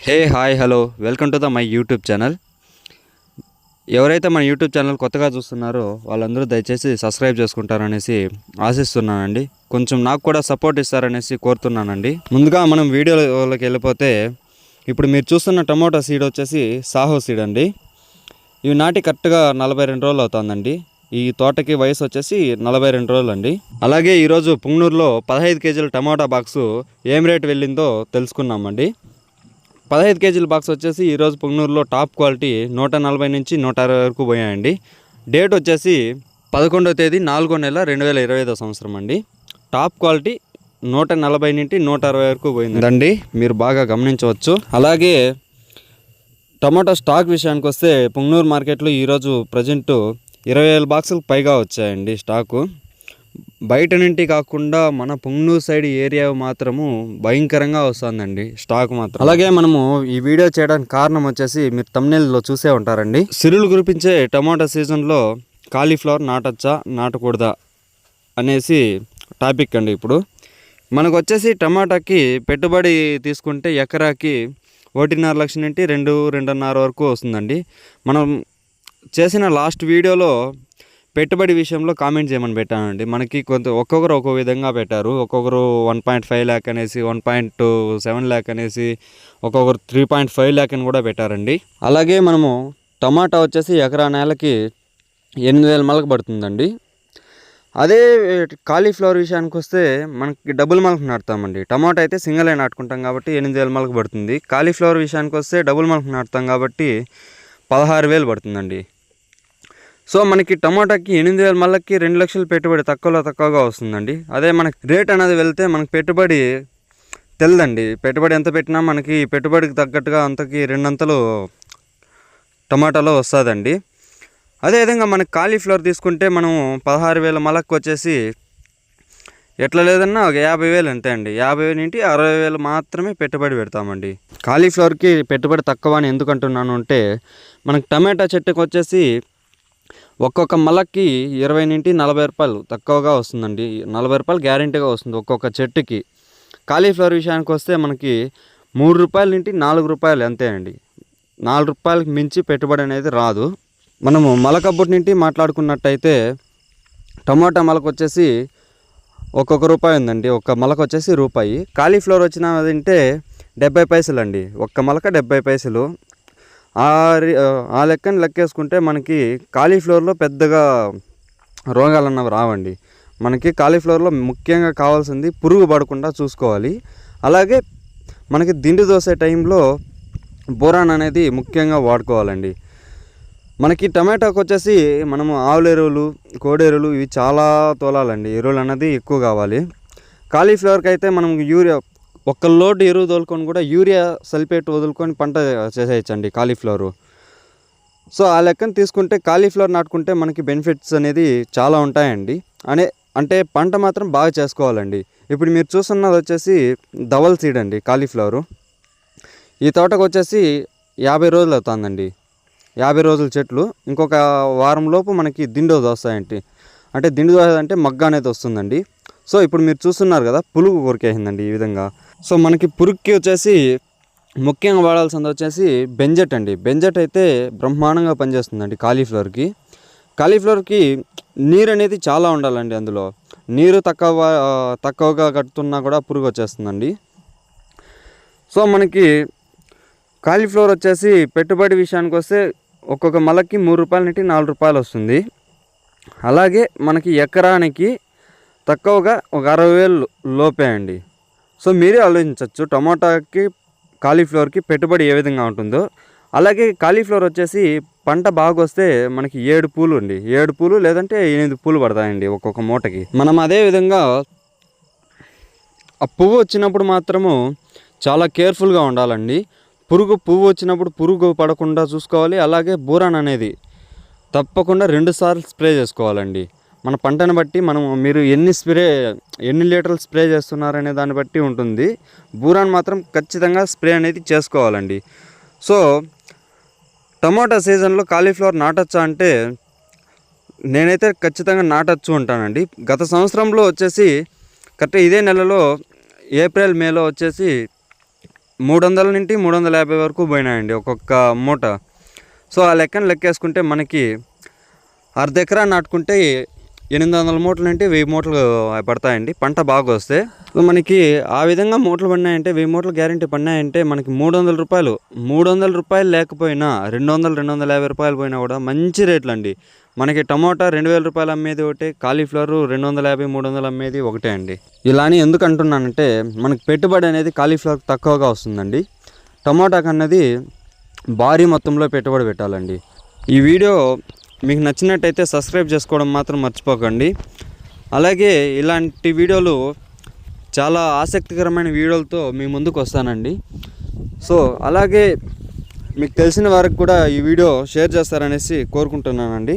Hey hi hello welcome to the my YouTube channel. ఎవరైతే మన YouTube channel కొత్తగా చూస్తున్నారో వాళ్ళందరూ దయచేసి సబ్స్క్రైబ్ చేసుకుంటారనేసి ఆశిస్తున్నానండి. కొంచెం నాకు కూడా సపోర్ట్ ఇస్తారనేసి కోరుతున్నానండి. ముందుగా మనం వీడియోలోకి వెళ్ళిపోతే ఇప్పుడు మీరు చూస్తున్న టమోటా సీడ్ వచ్చేసి సాహో సీడ్ అండి. ఇవి నాటి కరెక్ట్గా 42 రోజులు అవుతుందండి. ఈ తోటకి వయసు వచ్చేసి 42 రోజులు అండి. అలాగే ఈరోజు పుంగనూరులో 15 కేజీల టమోటా బాక్సు ఏం రేట్ వెళ్ళిందో తెలుసుకున్నామండి. 15 కేజీల బాక్స్ వచ్చేసి ఈరోజు పుంగనూరులో టాప్ క్వాలిటీ 140 నుంచి 160 వరకు పోయాయండి. డేట్ వచ్చేసి 11వ తేదీ 4వ నెల 2025 సంవత్సరం అండి. టాప్ క్వాలిటీ 140 నుండి 160 వరకు పోయిందండి, మీరు బాగా గమనించవచ్చు. అలాగే టమాటా స్టాక్ విషయానికి వస్తే పుంగనూరు మార్కెట్లో ఈరోజు ప్రజెంట్ 20,000 బాక్సులకు పైగా వచ్చాయండి స్టాకు. బయట నుండి కాకుండా మన పుంగనూరు సైడ్ ఏరియా మాత్రము భయంకరంగా వస్తుందండి స్టాక్ మాత్రం. అలాగే మనము ఈ వీడియో చేయడానికి కారణం వచ్చేసి మీరు థంబ్నెయిల్లో చూసే ఉంటారండి. సిరులు కురిపించే టమాటా సీజన్లో కాలీఫ్లవర్ నాటచ్చా నాటకూడదా అనేసి టాపిక్ అండి. ఇప్పుడు మనకు వచ్చేసి టమాటాకి పెట్టుబడి తీసుకుంటే ఎకరాకి 1.5 లక్షల నుండి 2-2.5 వరకు వస్తుందండి. మనం చేసిన లాస్ట్ వీడియోలో పెట్టుబడి విషయంలో కామెంట్ చేయమని పెట్టానండి. మనకి ఒక్కొక్కరు ఒక్కో విధంగా పెట్టారు. ఒక్కొక్కరు 1.5 ల్యాక్ అనేసి, 1.7 ల్యాక్ అనేసి, ఒక్కొక్కరు 3.5 ల్యాక్ అని కూడా పెట్టారండి. అలాగే మనము టమాటా వచ్చేసి ఎకరా నేలకి 8,000 మొలక పడుతుందండి. అదే కాలీఫ్లవర్ విషయానికి వస్తే మనకి డబుల్ మొలక నాటుతామండి. టమాటా అయితే సింగిల్ నాటుకుంటాం కాబట్టి 8,000 మొలక పడుతుంది. కాలీఫ్లవర్ విషయానికి వస్తే డబుల్ మొలక నాటుతాం కాబట్టి 16,000 పడుతుందండి. సో మనకి టమాటాకి 8,000 మొలకి 2 లక్షలు పెట్టుబడి తక్కువగా వస్తుందండి. అదే మనకి రేట్ అనేది వెళ్తే మనకి పెట్టుబడి తెలదండి. పెట్టుబడి ఎంత పెట్టినా మనకి పెట్టుబడికి తగ్గట్టుగా అంతకి 2 అంతలు టమాటాలో వస్తుందండి. అదేవిధంగా మనకి కాలీఫ్లవర్ తీసుకుంటే మనం 16,000 మొలకి వచ్చేసి ఎట్లా లేదన్నా ఒక 50,000 అంతే అండి. 50,000 నుండి 60,000 మాత్రమే పెట్టుబడి పెడతామండి. కాలీఫ్లవర్కి పెట్టుబడి తక్కువ అని ఎందుకు అంటున్నాను అంటే, మనకి టమాటా చెట్టుకు వచ్చేసి ఒక్కొక్క మొలకి 20 నుండి 40 రూపాయలు తక్కువగా వస్తుందండి. 40 రూపాయలు గ్యారెంటీగా వస్తుంది ఒక్కొక్క చెట్టుకి. కాలీఫ్లవర్ విషయానికి వస్తే మనకి 3 రూపాయల నుండి 4 రూపాయలు అంతే అండి. 4 రూపాయలకి మించి పెట్టుబడి అనేది రాదు. మనము మొలకబ్బుటి నుండి మాట్లాడుకున్నట్టయితే టమాటా మొలక వచ్చేసి ఒక్కొక్క రూపాయి ఉందండి. ఒక్క మొలక వచ్చేసి రూపాయి. కాలీఫ్లవర్ వచ్చినదంటే 70 పైసలు అండి. ఒక్క మొలక 70 పైసలు. ఆ లెక్కని లెక్కేసుకుంటే మనకి కాలీఫ్లవర్లో పెద్దగా రోగాలు అన్నవి రావండి. మనకి కాలీఫ్లవర్లో ముఖ్యంగా కావాల్సింది పురుగు పడకుండా చూసుకోవాలి. అలాగే మనకి దిండు దోసే టైంలో బోరాన్ అనేది ముఖ్యంగా వాడుకోవాలండి. మనకి టమాటాకు వచ్చేసి మనము ఆవుల ఎరువులు, కోడి ఎరువులు ఇవి చాలా తోలాలండి. ఎరువులు అన్నది ఎక్కువ కావాలి. కాలీఫ్లవర్కి అయితే మనం యూరియా ఒక్క లోటు ఎరువు తోలుకొని కూడా యూరియా సల్ఫేట్ వదులుకొని పంట చేసేయచ్చండి కాలీఫ్లవరు. సో ఆ లెక్కను తీసుకుంటే కాలీఫ్లవర్ నాటుకుంటే మనకి బెనిఫిట్స్ అనేది చాలా ఉంటాయండి. అంటే పంట మాత్రం బాగా చేసుకోవాలండి. ఇప్పుడు మీరు చూస్తున్నది వచ్చేసి ధవల్ సీడ్ అండి కాలీఫ్లవరు. ఈ తోటకు వచ్చేసి 50 రోజులు అవుతుందండి. 50 రోజుల చెట్లు. ఇంకొక వారం లోపు మనకి దిండు వస్తాయండి. అంటే దిండు అంటే మగ్గ అనేది వస్తుందండి. సో ఇప్పుడు మీరు చూస్తున్నారు కదా, పురుగు కొరికేసిందండి ఈ విధంగా. సో మనకి పురుగుకి వచ్చేసి ముఖ్యంగా వాడాల్సింది వచ్చేసి బెంజెట్ అండి. బెంజెట్ అయితే బ్రహ్మాండంగా పనిచేస్తుందండి కాలీఫ్లవర్కి. కాలీఫ్లవర్కి నీరు అనేది చాలా ఉండాలండి. అందులో నీరు తక్కువగా కట్టుతున్నా కూడా పురుగు వచ్చేస్తుందండి. సో మనకి కాలీఫ్లవర్ వచ్చేసి పెట్టుబడి విషయానికి వస్తే ఒక్కొక్క మొలకి 3 రూపాయల నుండి 4 రూపాయలు వస్తుంది. అలాగే మనకి ఎకరానికి తక్కువగా ఒక 60,000 లోపే అండి. సో మీరే ఆలోచించవచ్చు టమాటాకి కాలీఫ్లవర్కి పెట్టుబడి ఏ విధంగా ఉంటుందో. అలాగే కాలీఫ్లవర్ వచ్చేసి పంట బాగా వస్తే మనకి 7 పూలు అండి. 7 పూలు లేదంటే 8 పూలు పడతాయండి ఒక్కొక్క మూటకి. మనం అదే విధంగా ఆ పువ్వు వచ్చినప్పుడు మాత్రము చాలా కేర్ఫుల్గా ఉండాలండి. పువ్వు వచ్చినప్పుడు పురుగు పడకుండా చూసుకోవాలి. అలాగే బోరాన్ అనేది తప్పకుండా 2 సార్లు స్ప్రే చేసుకోవాలండి. మన పంటను బట్టి మీరు ఎన్ని లీటర్లు స్ప్రే చేస్తున్నారనే దాన్ని బట్టి ఉంటుంది. బోరాన్ మాత్రం ఖచ్చితంగా స్ప్రే అనేది చేసుకోవాలండి. సో టమాటా సీజన్లో కాలీఫ్లవర్ నాటచ్చా అంటే నేనైతే ఖచ్చితంగా నాటచ్చు ఉంటానండి. గత సంవత్సరంలో వచ్చేసి కరెక్ట్ ఇదే నెలలో ఏప్రిల్ మేలో వచ్చేసి 300 నుండి 350 వరకు పోయినాయండి ఒక్కొక్క మూట. సో ఆ లెక్కను లెక్కేసుకుంటే మనకి అర్ధ ఎకరా నాటుకుంటే 800 మూటల నుండి 1000 మూటలు పడతాయండి పంట బాగా వస్తే. సో మనకి ఆ విధంగా మూటలు పడినాయంటే 1000 మూటలు గ్యారెంటీ పడినాయంటే మనకి 300 రూపాయలు, 300 రూపాయలు లేకపోయినా 200, 250 రూపాయలు పోయినా కూడా మంచి రేట్లు అండి. మనకి టమోటా 2000 రూపాయలు అమ్మేది ఒకటే, కాలీఫ్లవర్ 250, 300 అమ్మేది ఒకటే అండి. ఇలా అని ఎందుకు అంటున్నానంటే మనకి పెట్టుబడి అనేది కాలీఫ్లవర్ తక్కువగా వస్తుందండి. టమోటాకు అన్నది భారీ మొత్తంలో పెట్టుబడి పెట్టాలండి. ఈ వీడియో మీకు నచ్చినట్టయితే సబ్స్క్రైబ్ చేసుకోవడం మాత్రం మర్చిపోకండి. అలాగే ఇలాంటి వీడియోలు చాలా ఆసక్తికరమైన వీడియోలతో మీ ముందుకు వస్తానండి. సో అలాగే మీకు తెలిసిన వారికి కూడా ఈ వీడియో షేర్ చేస్తారనేసి కోరుకుంటున్నానండి.